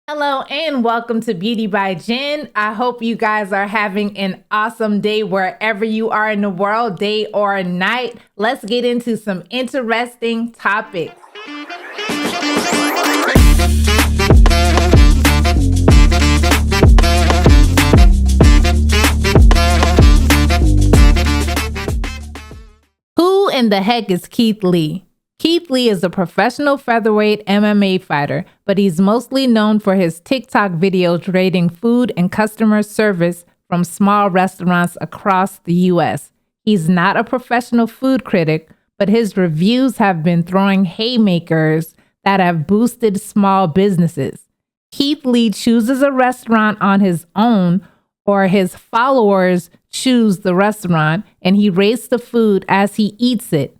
Hello and welcome to Beauty by Jen. I hope you guys are having an awesome day wherever you are in the world, day or night. Let's get into some interesting topics. Who in the heck is Keith Lee? Keith Lee is a professional featherweight MMA fighter, but he's mostly known for his TikTok videos rating food and customer service from small restaurants across the U.S. He's not a professional food critic, but his reviews have been throwing haymakers that have boosted small businesses. Keith Lee chooses a restaurant on his own, or his followers choose the restaurant, and he rates the food as he eats it.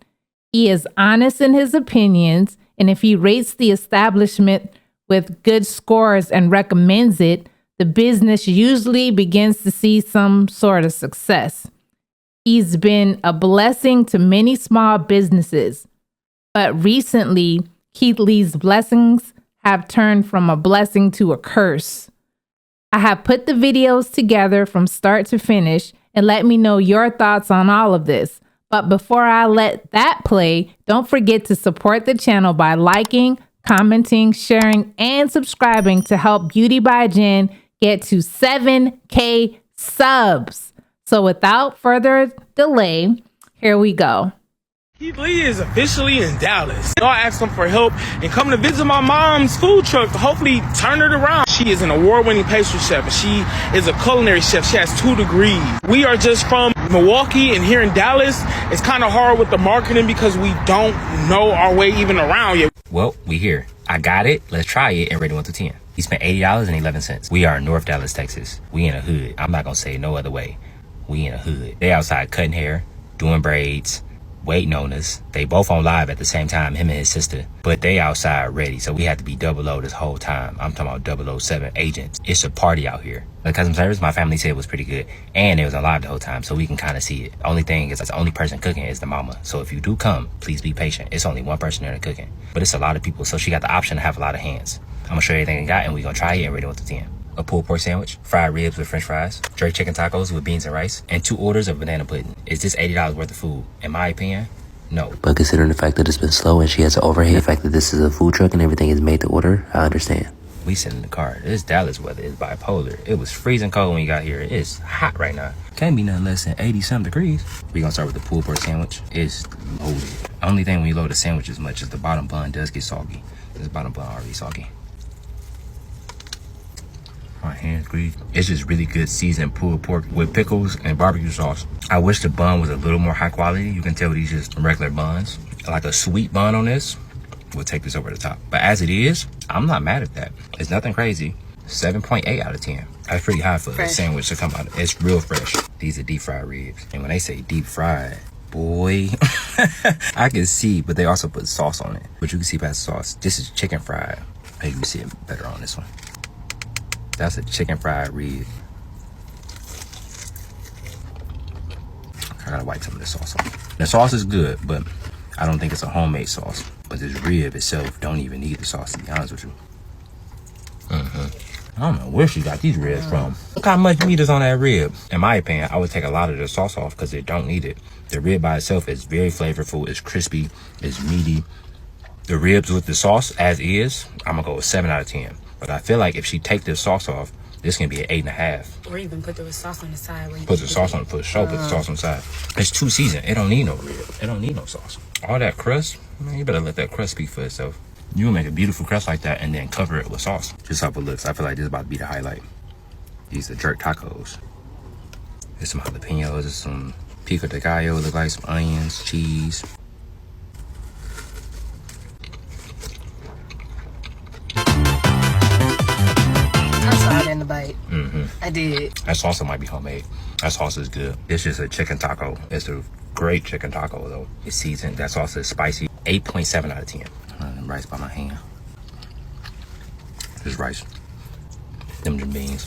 He is honest in his opinions, and if he rates the establishment with good scores and recommends it, the business usually begins to see some sort of success. He's been a blessing to many small businesses, but recently, Keith Lee's blessings have turned from a blessing to a curse. I have put the videos together from start to finish, and let me know your thoughts on all of this. But before I let that play, don't forget to support the channel by liking, commenting, sharing, and subscribing to help Beauty by Jen get to 7K subs. So without further delay, here we go. Keith Lee is officially in Dallas. I asked him for help and come to visit my mom's food truck to hopefully turn it around. She is an award-winning pastry chef and she is a culinary chef. She has 2 degrees. We are just from Milwaukee, and here in Dallas, it's kind of hard with the marketing because we don't know our way even around yet. Well, we here. I got it. Let's try it and rate it 1 to 10. He spent $80.11. We are in North Dallas, Texas. We in a hood. I'm not gonna say it no other way. We in a hood. They outside cutting hair, doing braids, waiting on us. They both on live at the same time, him and his sister, but they outside ready, so we had to be 00 this whole time. I'm talking about 007 agents. It's a party out here. The customer service, my family said, was pretty good, and it was on live the whole time, so we can kind of see it. The only thing is, the only person cooking is the mama, so if you do come, please be patient. It's only one person there cooking, but it's a lot of people, so she got the option to have a lot of hands. I'm gonna show you everything I got, and we're gonna try it and rate it 1 to 10. A pulled pork sandwich, fried ribs with french fries, jerk chicken tacos with beans and rice, and 2 orders of banana pudding. Is this $80 worth of food? In my opinion, no. But considering the fact that it's been slow and she has an overhead, the fact that this is a food truck and everything is made to order, I understand. We sit in the car. This Dallas weather is bipolar. It was freezing cold when we got here. It's hot right now. Can't be nothing less than 80-something degrees. We're gonna start with the pulled pork sandwich. It's loaded. Only thing when you load a sandwich as much as the bottom bun does get soggy. This bottom bun already soggy. My hands greasy. It's just really good seasoned pulled pork with pickles and barbecue sauce. I wish the bun was a little more high quality. You can tell these just regular buns. Like a sweet bun on this will take this over the top. But as it is, I'm not mad at that. It's nothing crazy. 7.8 out of 10. That's pretty high for a sandwich to come out. It's real fresh. These are deep fried ribs. And when they say deep fried, boy, I can see, but they also put sauce on it. But you can see past the sauce. This is chicken fried. You can see it better on this one. That's a chicken fried rib. I gotta wipe some of the sauce off. The sauce is good, but I don't think it's a homemade sauce. But this rib itself don't even need the sauce, to be honest with you. I don't know where she got these ribs from. Look how much meat is on that rib. In my opinion, I would take a lot of the sauce off because it don't need it. The rib by itself is very flavorful. It's crispy. It's meaty. The ribs with the sauce as is, I'm gonna go with 7 out of 10. But I feel like if she take this sauce off, this can be an 8.5. Or even put the sauce on the side. Where you put the sauce on, for sure, put the sauce on the side. It's too seasoned. It don't need no rib. It don't need no sauce. All that crust, man, you better let that crust speak for itself. You can make a beautiful crust like that and then cover it with sauce. Just how it looks. I feel like this is about to be the highlight. These are jerk tacos. There's some jalapenos. There's some pico de gallo. Look like some onions, cheese. in the bite. I did. That salsa might be homemade. That sauce is good. It's just a chicken taco. It's a great chicken taco though. It's seasoned. That sauce is spicy. 8.7 out of 10. Rice by my hand. This rice. Them beans.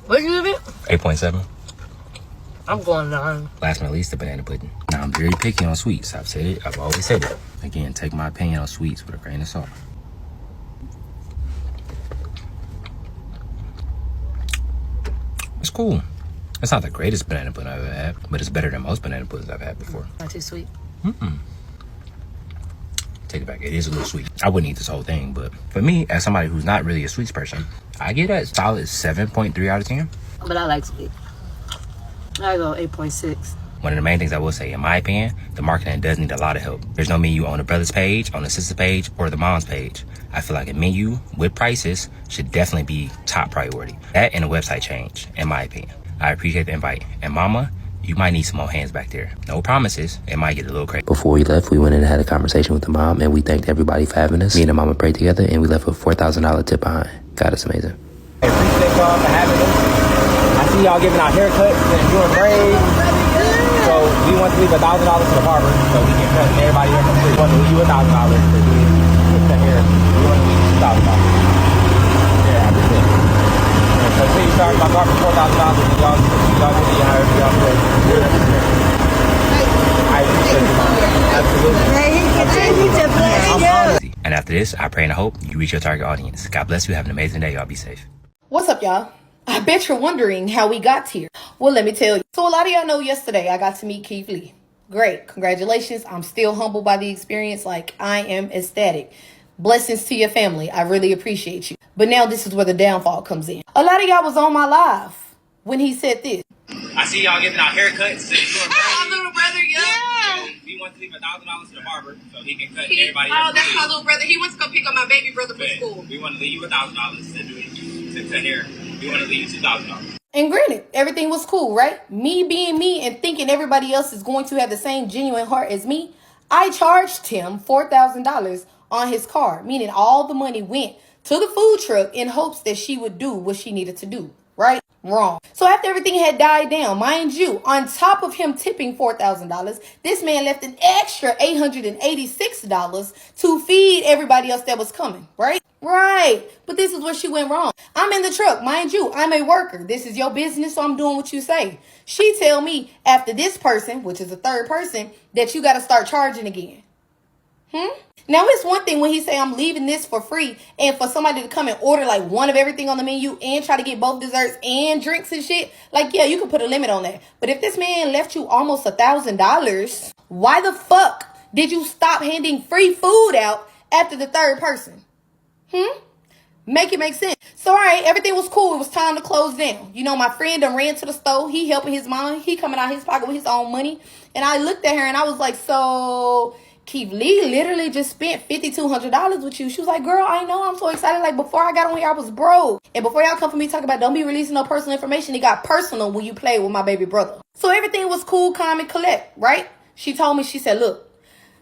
What you give it? 8.7. I'm going 9. Last but not least, the banana pudding. I'm very picky on sweets. I've said it. I've always said it. Again, take my opinion on sweets with a grain of salt. It's cool. It's not the greatest banana pudding I've ever had, but it's better than most banana puddings I've had before. Not too sweet. Take it back. It is a little sweet. I wouldn't eat this whole thing, but for me, as somebody who's not really a sweets person, I get a solid 7.3 out of 10. But I like sweet. I go 8.6. One of the main things I will say, in my opinion, the marketing does need a lot of help. There's no menu on the brother's page, on the sister page, or the mom's page. I feel like a menu with prices should definitely be top priority. That and a website change, in my opinion. I appreciate the invite. And mama, you might need some more hands back there. No promises. It might get a little crazy. Before we left, we went in and had a conversation with the mom, and we thanked everybody for having us. Me and the mama prayed together, and we left a $4,000 tip behind. God, it's amazing. I appreciate y'all for having us. I see y'all giving out haircuts and doing braids. So we want to leave $1,000 to the barber so we can cut everybody hair for free. We want to leave you $1,000 for doing the hair. We want to leave you $2,000. Yeah, I appreciate it. So say you started my barber for $4,000 and y'all give me however y'all play. I appreciate it. Absolutely. And after this, I pray and I hope you reach your target audience. God bless you. Have an amazing day. Y'all be safe. What's up, y'all? I bet you're wondering how we got here. Well, let me tell you. So a lot of y'all know yesterday I got to meet Keith Lee. Great. Congratulations. I'm still humbled by the experience. Like, I am ecstatic. Blessings to your family. I really appreciate you. But now this is where the downfall comes in. A lot of y'all was on my live when he said this. I see y'all giving out haircuts. My little brother, yeah. We want to leave $1,000 to the barber so he can cut everybody. Oh, that's my little brother. He went to go pick up my baby brother from school. We want to leave you $1,000 to cut hair. We want to leave you $2,000. And granted, everything was cool, right? Me being me and thinking everybody else is going to have the same genuine heart as me, I charged him $4,000 on his card, meaning all the money went to the food truck in hopes that she would do what she needed to do, right? Wrong. So after everything had died down, mind you, on top of him tipping $4,000, this man left an extra $886 to feed everybody else that was coming, right? Right. But this is where she went wrong. I'm in the truck. Mind you, I'm a worker. This is your business, so I'm doing what you say. She tell me after this person, which is a third person, that you got to start charging again. Now, it's one thing when he say I'm leaving this for free and for somebody to come and order like one of everything on the menu and try to get both desserts and drinks and shit. Like, yeah, you could put a limit on that. But if this man left you almost $1,000, why the fuck did you stop handing free food out after the third person? Make it make sense. So, all right, everything was cool. It was time to close down. You know, my friend done ran to the store. He helping his mom. He coming out his pocket with his own money. And I looked at her and I was like, so Keith Lee literally just spent $5,200 with you. She was like, girl, I know. I'm so excited. Like, before I got on here, I was broke. And before y'all come for me talking about don't be releasing no personal information, it got personal when you played with my baby brother. So everything was cool, calm, and collect, right? She told me, she said, look,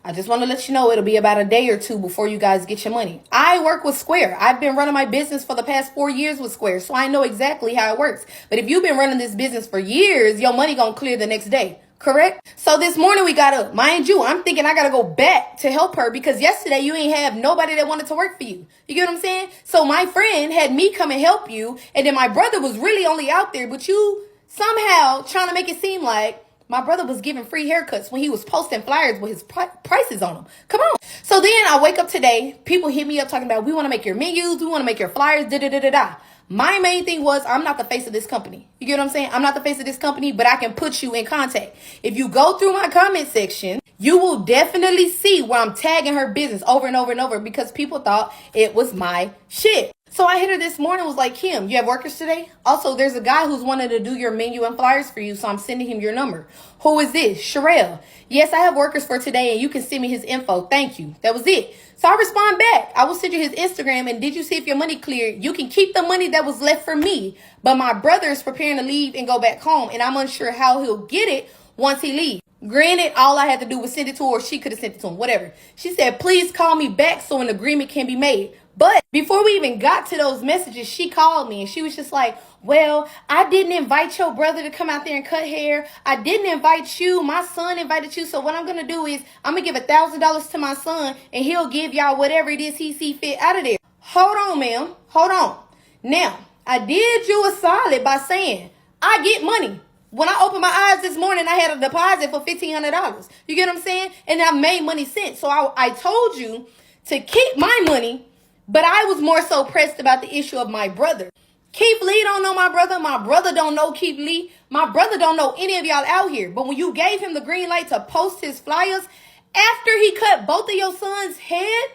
I just want to let you know it'll be about a day or two before you guys get your money. I work with Square. I've been running my business for the past 4 years with Square, so I know exactly how it works. But if you've been running this business for years, your money gonna clear the next day. Correct? So this morning we got up. Mind you, I'm thinking I got to go back to help her because yesterday you ain't have nobody that wanted to work for you. You get what I'm saying? So my friend had me come and help you. And then my brother was really only out there. But you somehow trying to make it seem like my brother was giving free haircuts when he was posting flyers with his prices on them. Come on. So then I wake up today. People hit me up talking about we want to make your menus. We want to make your flyers. Da-da-da-da-da. My main thing was I'm not the face of this company. You get what I'm saying? I'm not the face of this company, but I can put you in contact. If you go through my comment section, you will definitely see where I'm tagging her business over and over and over because people thought it was my shit. So I hit her this morning, was like, Kim, you have workers today? Also, there's a guy who's wanted to do your menu and flyers for you, so I'm sending him your number. Who is this? Sherelle. Yes, I have workers for today, and you can send me his info. Thank you. That was it. So I respond back. I will send you his Instagram, and did you see if your money cleared? You can keep the money that was left for me, but my brother is preparing to leave and go back home, and I'm unsure how he'll get it once he leaves. Granted, all I had to do was send it to her, or she could have sent it to him, whatever. She said, please call me back so an agreement can be made. But before we even got to those messages, she called me and she was just like, well, I didn't invite your brother to come out there and cut hair. I didn't invite you. My son invited you. So what I'm going to do is I'm going to give $1,000 to my son and he'll give y'all whatever it is he see fit out of there. Hold on, ma'am. Hold on. Now, I did you a solid by saying I get money. When I opened my eyes this morning, I had a deposit for $1,500. You get what I'm saying? And I made money since. So I told you to keep my money, but I was more so pressed about the issue of my brother. Keith Lee don't know my brother. My brother don't know Keith Lee. My brother don't know any of y'all out here. But when you gave him the green light to post his flyers, after he cut both of your sons' head,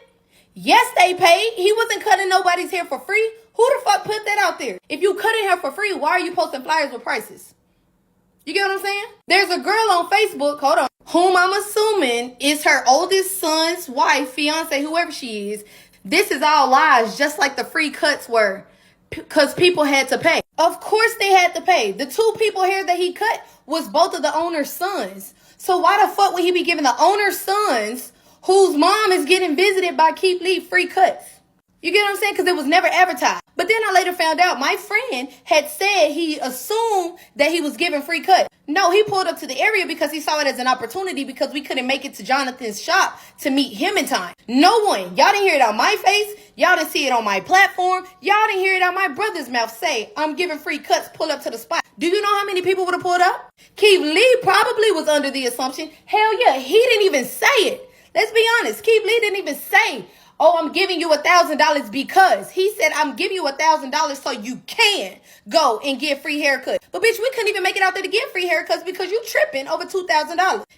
yes, they paid. He wasn't cutting nobody's hair for free. Who the fuck put that out there? If you cutting hair for free, why are you posting flyers with prices? You get what I'm saying? There's a girl on Facebook, hold on, whom I'm assuming is her oldest son's wife, fiance, whoever she is. This is all lies, just like the free cuts were. Because people had to pay. Of course they had to pay. The two people here that he cut was both of the owner's sons. So why the fuck would he be giving the owner's sons, whose mom is getting visited by Keith Lee, free cuts? You get what I'm saying? Because it was never advertised. But then I later found out my friend had said he assumed that he was giving free cuts. No, he pulled up to the area because he saw it as an opportunity because we couldn't make it to Jonathan's shop to meet him in time. No one. Y'all didn't hear it on my face. Y'all didn't see it on my platform. Y'all didn't hear it on my brother's mouth say, I'm giving free cuts, pull up to the spot. Do you know how many people would have pulled up? Keith Lee probably was under the assumption. Hell yeah, he didn't even say it. Let's be honest. Keith Lee didn't even say, oh, I'm giving you $1,000 because. He said, I'm giving you $1,000 so you can go and get free haircuts. But bitch, we couldn't even make it out there to get free haircuts because you tripping over $2,000.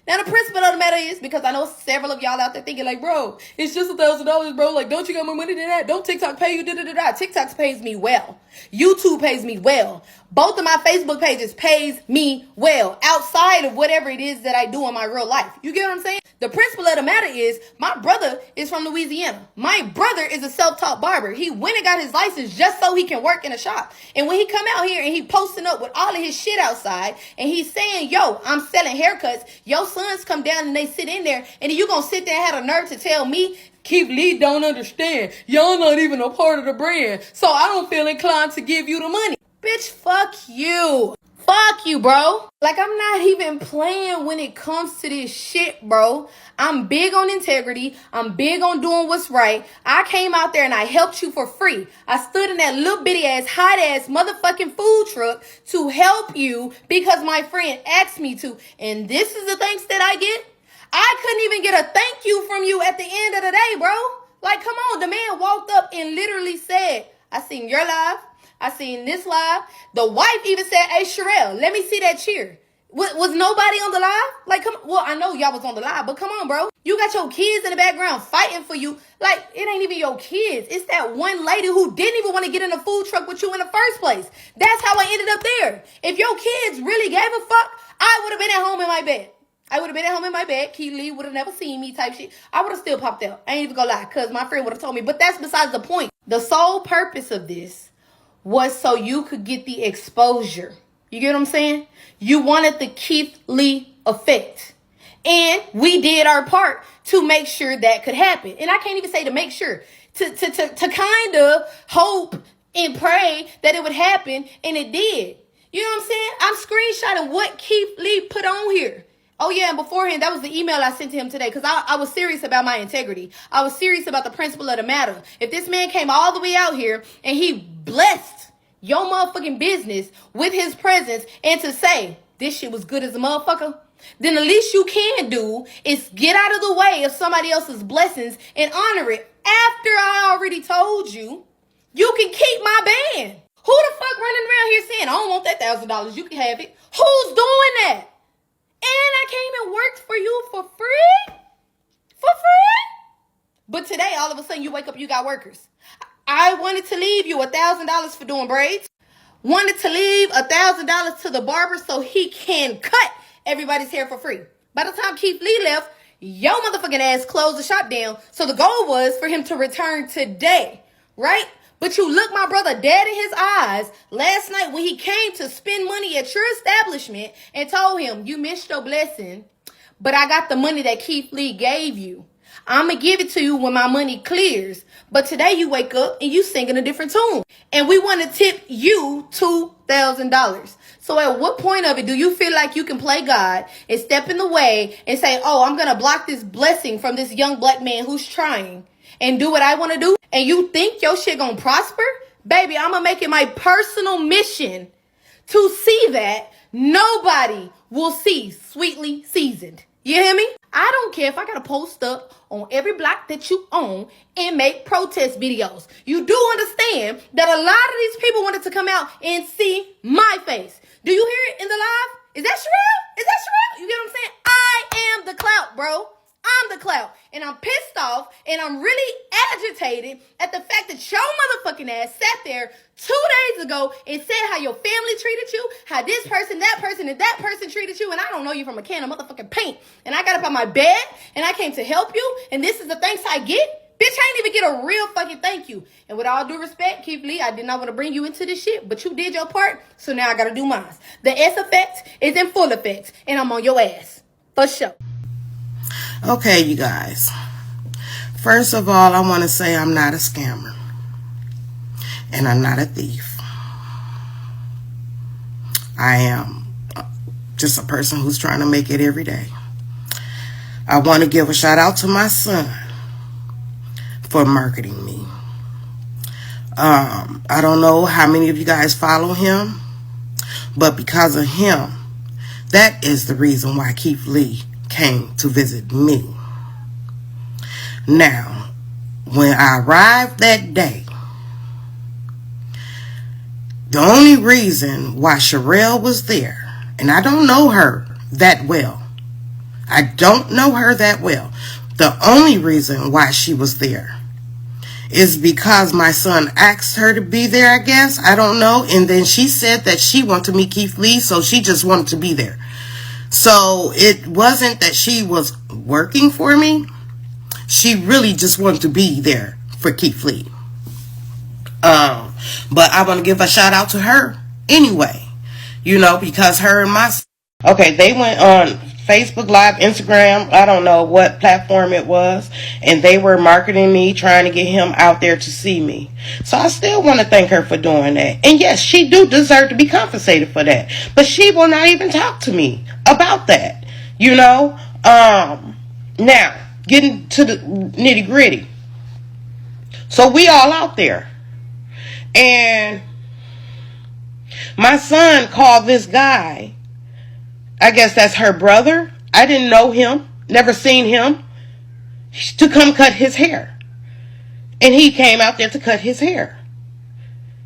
Now the principle of the matter is, because I know several of y'all out there thinking like, bro, it's just $1,000, bro. Like, don't you got more money than that? Don't TikTok pay you? TikTok pays me well. YouTube pays me well. Both of my Facebook pages pays me well outside of whatever it is that I do in my real life. You get what I'm saying? The principle of the matter is my brother is from Louisiana. My brother is a self-taught barber. He went and got his license just so he can work in a shop. And when he come out here and he posting up with all of his shit outside and he's saying, yo, I'm selling haircuts. Your sons come down and they sit in there and then you gonna sit there and have a nerve to tell me Keith Lee don't understand. Y'all not even a part of the brand. So I don't feel inclined to give you the money. Bitch, fuck you. Fuck you, bro. Like, I'm not even playing when it comes to this shit, bro. I'm big on integrity. I'm big on doing what's right. I came out there and I helped you for free. I stood in that little bitty ass, hot ass motherfucking food truck to help you because my friend asked me to. And this is the thanks that I get. I couldn't even get a thank you from you at the end of the day, bro. Like, come on. The man walked up and literally said, I seen your live. I seen this live. The wife even said, hey, Sherelle, let me see that cheer. Was nobody on the live? Like, come on. Well, I know y'all was on the live, but come on, bro. You got your kids in the background fighting for you. Like, it ain't even your kids. It's that one lady who didn't even want to get in a food truck with you in the first place. That's how I ended up there. If your kids really gave a fuck, I would have been at home in my bed. I would have been at home in my bed. Keith Lee would have never seen me type shit. I would have still popped out. I ain't even gonna lie, because my friend would have told me. But that's besides the point. The sole purpose of this was so you could get the exposure. You get what I'm saying? You wanted the Keith Lee effect. And we did our part to make sure that could happen. And I can't even say to make sure. To kind of hope and pray that it would happen. And it did. You know what I'm saying? I'm screenshotting what Keith Lee put on here. Oh, yeah, and beforehand, that was the email I sent to him today because I was serious about my integrity. I was serious about the principle of the matter. If this man came all the way out here and he blessed your motherfucking business with his presence and to say, this shit was good as a motherfucker, then the least you can do is get out of the way of somebody else's blessings and honor it. After I already told you, you can keep my band. Who the fuck running around here saying, I don't want that $1,000, you can have it? Who's doing that? And I came and worked for you for free? For free? But today, all of a sudden, you wake up, you got workers. I wanted to leave you $1,000 for doing braids. Wanted to leave $1,000 to the barber so he can cut everybody's hair for free. By the time Keith Lee left, your motherfucking ass closed the shop down. So the goal was for him to return today, right? But you look my brother dead in his eyes last night when he came to spend money at your establishment and told him, you missed your blessing, but I got the money that Keith Lee gave you. I'm going to give it to you when my money clears. But today you wake up and you singing a different tune. And we want to tip you $2,000. So at what point of it do you feel like you can play God and step in the way and say, oh, I'm going to block this blessing from this young black man who's trying and do what I want to do? And you think your shit gonna prosper? Baby, I'm gonna make it my personal mission to see that nobody will see Sweetly Seasoned. You hear me? I don't care if I gotta post up on every block that you own and make protest videos. You do understand that a lot of these people wanted to come out and see my face. Do you hear it in the live? Is that Sherelle? Is that Sherelle? You get what I'm saying? I am the clout, bro. I'm the clout. And I'm pissed off and I'm really agitated at the fact that your motherfucking ass sat there 2 days ago and said how your family treated you, how this person, that person, and that person treated you, and I don't know you from a can of motherfucking paint. And I got up on my bed and I came to help you, and this is the thanks I get? Bitch, I ain't even get a real fucking thank you. And with all due respect, Keith Lee, I did not want to bring you into this shit, but you did your part, so now I gotta do mine. The S effect is in full effect, and I'm on your ass. For sure. Okay, you guys. First of all, I want to say I'm not a scammer. And I'm not a thief. I am just a person who's trying to make it every day. I want to give a shout out to my son for marketing me. I don't know how many of you guys follow him, but because of him, that is the reason why Keith Lee came to visit me. Now, when I arrived that day, the only reason why Sherelle was there, and I don't know her that well. I don't know her that well. The only reason why she was there is because my son asked her to be there, I guess. I don't know. And then she said that she wanted to meet Keith Lee, so she just wanted to be there. So it wasn't that she was working for me. She really just wanted to be there for Keith Lee. But I want to give a shout out to her anyway. You know, because her and my... Okay, they went on Facebook Live, Instagram, I don't know what platform it was, and they were marketing me, trying to get him out there to see me. So I still want to thank her for doing that. And yes, she do deserve to be compensated for that. But she will not even talk to me about that. You know? Now, getting to the nitty gritty. So we all out there. And my son called this guy, I guess that's her brother. I didn't know him, never seen him, to come cut his hair. And he came out there to cut his hair.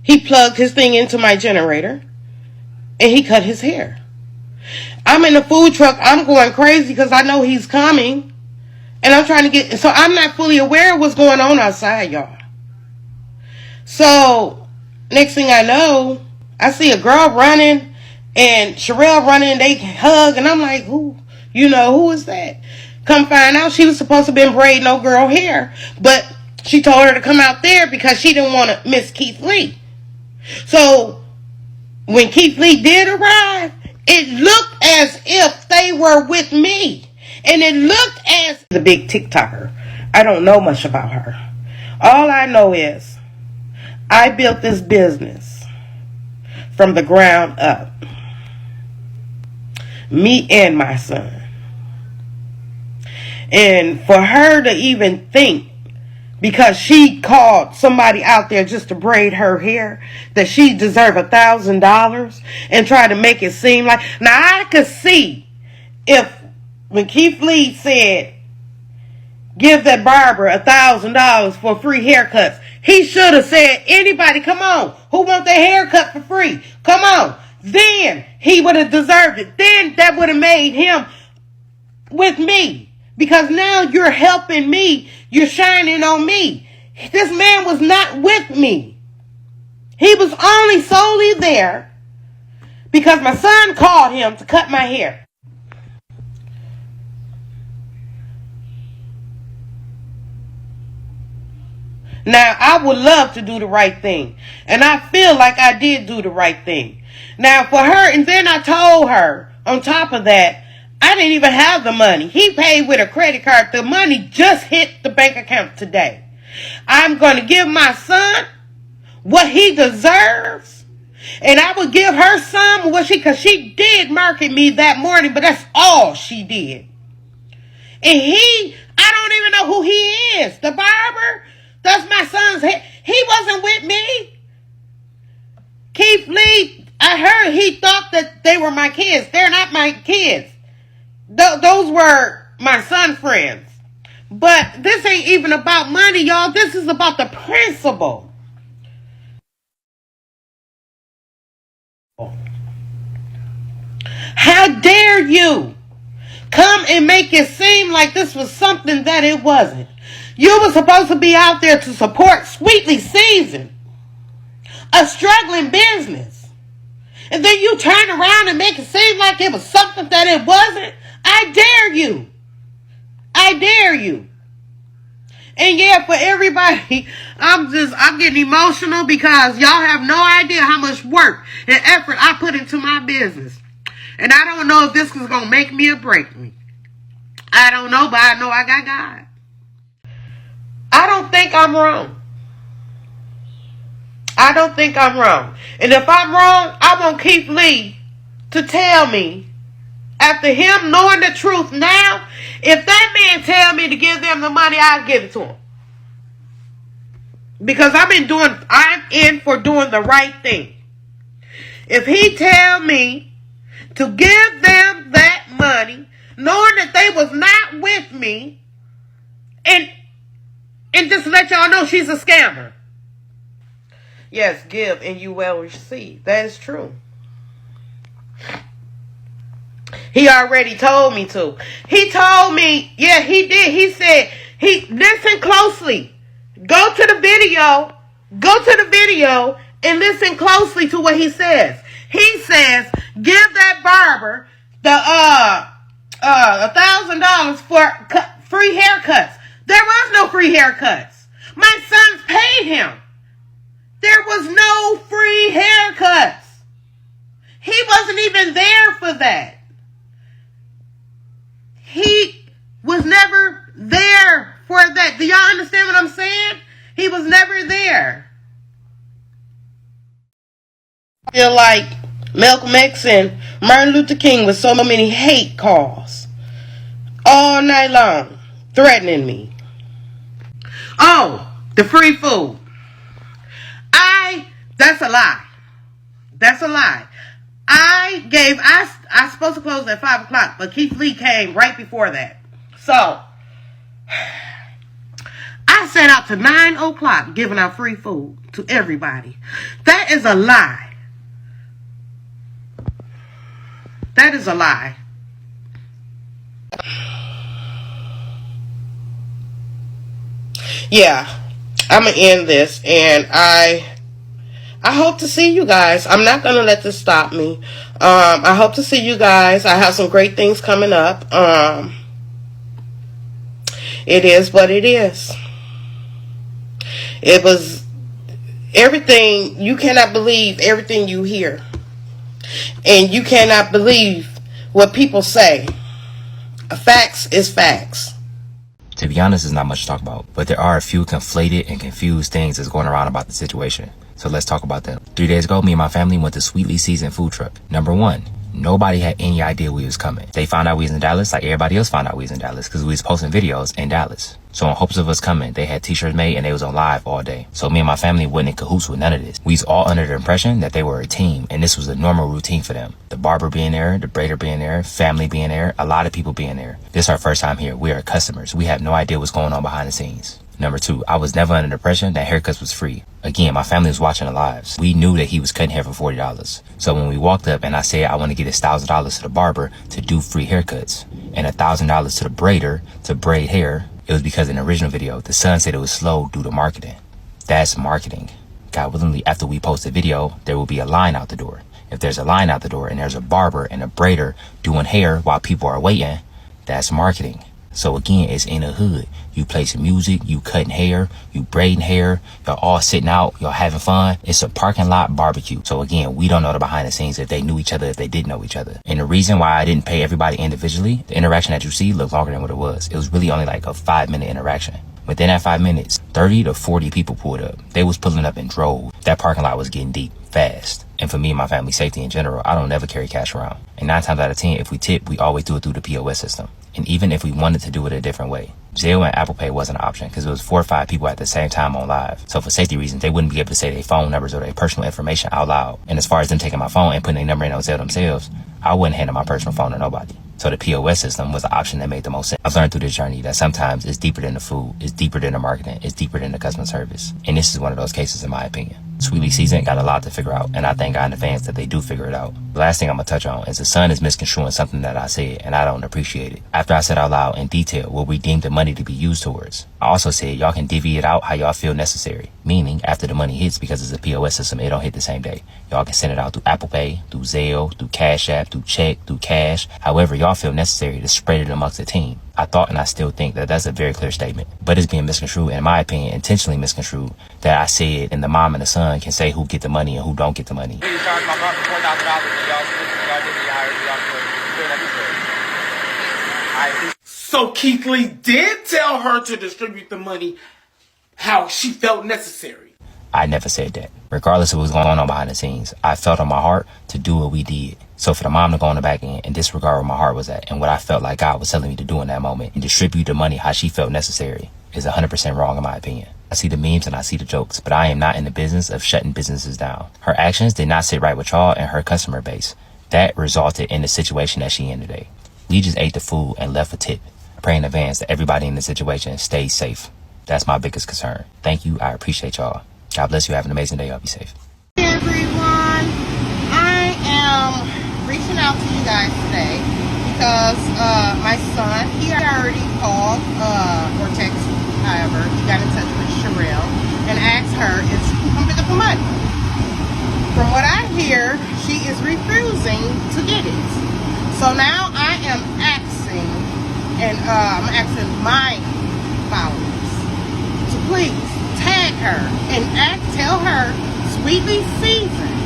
He plugged his thing into my generator and he cut his hair. I'm in the food truck. I'm going crazy because I know he's coming. And I'm trying to get... So I'm not fully aware of what's going on outside, y'all. So, next thing I know, I see a girl running and Sherelle running and they hug. And I'm like, who? You know, who is that? Come find out she was supposed to have been braiding no girl hair. But she told her to come out there because she didn't want to miss Keith Lee. So, when Keith Lee did arrive, it looked as if they were with me. And it looked as the big TikToker. I don't know much about her. All I know is I built this business from the ground up. Me and my son. And for her to even think, because she called somebody out there just to braid her hair, that she deserved $1,000 and try to make it seem like... Now I could see if when Keith Lee said, give that barber $1,000 for free haircuts, he should have said, anybody, come on, who want their haircut for free? Come on. Then he would have deserved it. Then that would have made him with me. Because now you're helping me. You're shining on me. This man was not with me. He was only solely there because my son called him to cut my hair. Now, I would love to do the right thing. And I feel like I did do the right thing. Now, for her, and then I told her, on top of that, I didn't even have the money. He paid with a credit card. The money just hit the bank account today. I'm going to give my son what he deserves. And I would give her some, because she did market me that morning, but that's all she did. And I don't even know who he is. The barber, that's my son's head. He wasn't with me. Keith Lee, I I heard he thought that they were my kids. They're not my kids. Those were my son's friends. But this ain't even about money, y'all. This is about the principle. How dare you come and make it seem like this was something that it wasn't. You were supposed to be out there to support Sweetly Seasoned, a struggling business. And then you turn around and make it seem like it was something that it wasn't. I dare you. I dare you. And yeah, for everybody, I'm getting emotional because y'all have no idea how much work and effort I put into my business. And I don't know if this is going to make me or break me. I don't know, but I know I got God. I don't think I'm wrong. I don't think I'm wrong. And if I'm wrong, I want Keith Lee to tell me, after him knowing the truth now, if that man tell me to give them the money, I'll give it to him. Because I'm in for doing the right thing. If he tell me to give them that money, knowing that they was not with me, and just let y'all know she's a scammer. Yes, give and you will receive. That is true. He already told me to. He told me, yeah, he did. He said, listen closely. Go to the video and listen closely to what he says. He says, give that barber the $1,000 for free haircuts. There was no free haircuts. My sons paid him. There was no free haircuts. He wasn't even there for that. He was never there for that. Do y'all understand what I'm saying? He was never there. I feel like Malcolm X and Martin Luther King with so many hate calls all night long, threatening me. Oh, the free food. That's a lie. That's a lie. I supposed to close at 5 o'clock, but Keith Lee came right before that. So, I set out to 9 o'clock giving out free food to everybody. That is a lie. That is a lie. Yeah, I'm going to end this, and I hope to see you guys. I'm not going to let this stop me. I hope to see you guys. I have some great things coming up. It is what it is. It was everything. You cannot believe everything you hear. And you cannot believe what people say. Facts is facts. To be honest, there's not much to talk about, but there are a few conflated and confused things that's going around about the situation. So let's talk about them. 3 days ago, me and my family went to Sweetly Seasoned food truck. Number one, nobody had any idea we was coming. They found out we was in Dallas like everybody else found out we was in Dallas because we was posting videos in Dallas. So in hopes of us coming, they had t-shirts made and they was on live all day. So me and my family wasn't in cahoots with none of this. We was all under the impression that they were a team and this was a normal routine for them. The barber being there, the braider being there, family being there, a lot of people being there. This is our first time here. We are customers. We have no idea what's going on behind the scenes. Number two, I was never under the impression that haircuts was free. Again, my family was watching the lives. We knew that he was cutting hair for $40. So when we walked up and I said I want to get his $1,000 to the barber to do free haircuts and $1,000 to the braider to braid hair, it was because in the original video, the son said it was slow due to marketing. That's marketing. God willingly, after we post the video, there will be a line out the door. If there's a line out the door and there's a barber and a braider doing hair while people are waiting, that's marketing. So again, it's in the hood. You play some music, you cutting hair, you braiding hair, y'all all sitting out, y'all having fun. It's a parking lot barbecue. So again, we don't know the behind the scenes if they knew each other, if they didn't know each other. And the reason why I didn't pay everybody individually, the interaction that you see looked longer than what it was. It was really only like a 5-minute interaction. Within that 5 minutes, 30 to 40 people pulled up. They was pulling up in droves. That parking lot was getting deep fast. And for me and my family's safety in general, I don't never carry cash around. And 9 times out of 10, if we tip, we always do it through the POS system. And even if we wanted to do it a different way, Zelle and Apple Pay wasn't an option because it was 4 or 5 people at the same time on live. So for safety reasons, they wouldn't be able to say their phone numbers or their personal information out loud. And as far as them taking my phone and putting their number in on Zelle themselves, I wouldn't hand my personal phone to nobody. So the POS system was an option that made the most sense. I've learned through this journey that sometimes it's deeper than the food, it's deeper than the marketing, it's deeper than the customer service. And this is one of those cases in my opinion. Sweetly Seasoned got a lot to figure out, and I thank God in advance that they do figure it out. The last thing I'm gonna touch on is the son is misconstruing something that I said, and I don't appreciate it. After I said out loud in detail what we deemed the money to be used towards, I also said y'all can divvy it out how y'all feel necessary. Meaning, after the money hits, because it's a POS system, it don't hit the same day. Y'all can send it out through Apple Pay, through Zelle, through Cash App, through check, through cash, however y'all feel necessary to spread it amongst the team. I thought and I still think that that's a very clear statement, but it's being misconstrued, in my opinion, intentionally misconstrued, that I said and the mom and the son can say who get the money and who don't get the money. So Keith Lee did tell her to distribute the money how she felt necessary. I never said that. Regardless of what's going on behind the scenes, I felt on my heart to do what we did. So for the mom to go on the back end and disregard where my heart was at and what I felt like God was telling me to do in that moment and distribute the money how she felt necessary is 100% wrong in my opinion. I see the memes and I see the jokes, but I am not in the business of shutting businesses down. Her actions did not sit right with y'all and her customer base. That resulted in the situation that she in today. We just ate the food and left a tip. I pray in advance that everybody in the situation stays safe. That's my biggest concern. Thank you. I appreciate y'all. God bless you. Have an amazing day. Y'all be safe. Hey everyone, I am reaching out to you guys today because my son, he had already called or texted, however, he got in touch with Sherelle and asked her if she can come pick up the money. From what I hear, she is refusing to get it. So now I am asking, and I'm asking my followers to please tag her and tell her Sweetly Seasoned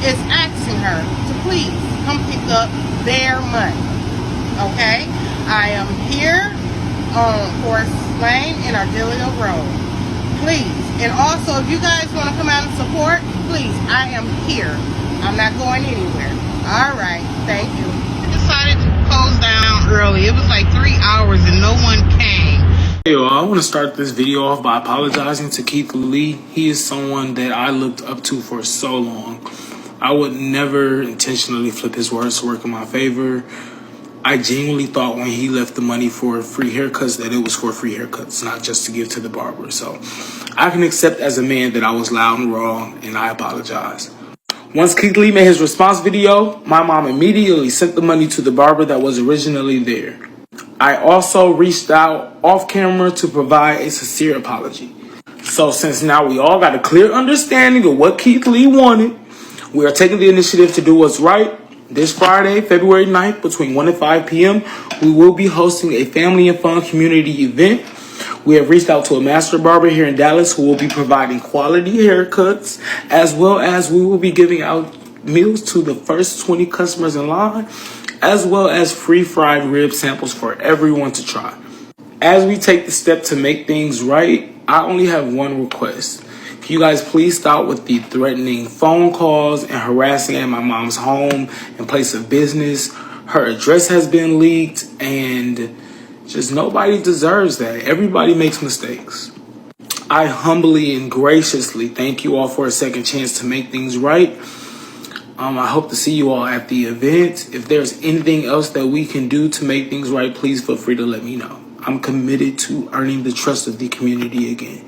is asking her to please come pick up their money. Okay? I am here on Forest Lane and Ardelia Road. Please. And also, if you guys want to come out and support, please, I am here. I'm not going anywhere. Alright, thank you. I decided to close down early. It was like 3 hours and no one came. Hey, I want to start this video off by apologizing to Keith Lee. He is someone that I looked up to for so long. I would never intentionally flip his words to work in my favor. I genuinely thought when he left the money for free haircuts that it was for free haircuts, not just to give to the barber. So I can accept as a man that I was loud and wrong, and I apologize. Once Keith Lee made his response video, my mom immediately sent the money to the barber that was originally there. I also reached out off camera to provide a sincere apology. So since now we all got a clear understanding of what Keith Lee wanted, we are taking the initiative to do what's right. This Friday, February 9th, between 1 and 5 p.m., we will be hosting a family and fun community event. We have reached out to a master barber here in Dallas who will be providing quality haircuts, as well as we will be giving out meals to the first 20 customers in line, as well as free fried rib samples for everyone to try. As we take the step to make things right, I only have one request. Can you guys please stop with the threatening phone calls and harassing at my mom's home and place of business? Her address has been leaked and just nobody deserves that. Everybody makes mistakes. I humbly and graciously thank you all for a second chance to make things right. I hope to see you all at the event. If there's anything else that we can do to make things right, please feel free to let me know. I'm committed to earning the trust of the community again.